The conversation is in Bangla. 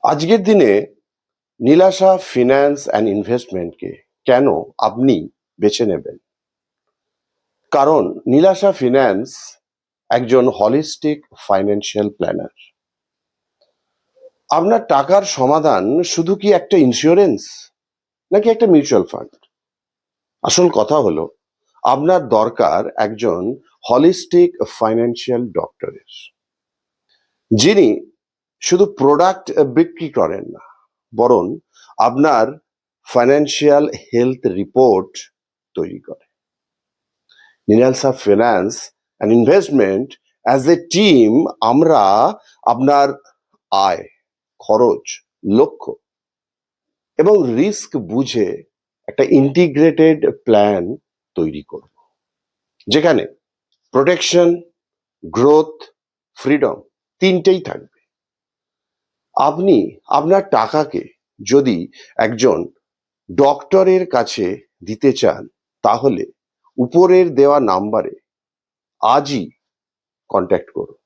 আজকের দিনে নীলাশা ফিন্যান্স অ্যান্ড ইনভেস্টমেন্টকে কেন আপনি বেছে নেবেন? কারণ নীলাশা ফিন্যান্স একজন হলিস্টিক ফাইন্যান্সিয়াল প্ল্যানার। আপনার টাকার সমাধান শুধু কি একটা ইন্স্যুরেন্স নাকি একটা মিউচুয়াল ফান্ড? আসল কথা হলো আপনার দরকার একজন হলিস্টিক ফাইন্যান্সিয়াল ডক্টরের, যিনি শুধু প্রোডাক্ট বিক্রি করেন না, বরং আপনার ফাইন্যান্সিয়াল হেলথ রিপোর্ট তৈরি করে। Nilasha finance and investment as a team আমরা আপনার আয়, খরচ, লক্ষ্য এবং রিস্ক বুঝে একটা ইন্টিগ্রেটেড প্ল্যান তৈরি করব, যেখানে প্রোটেকশন, গ্রোথ, ফ্রিডম তিনটেই থাকবে। আপনি আপনার টাকাকে যদি একজন ডক্টরের কাছে দিতে চান, তাহলে উপরের দেওয়া নাম্বারে আজই কন্ট্যাক্ট করুন।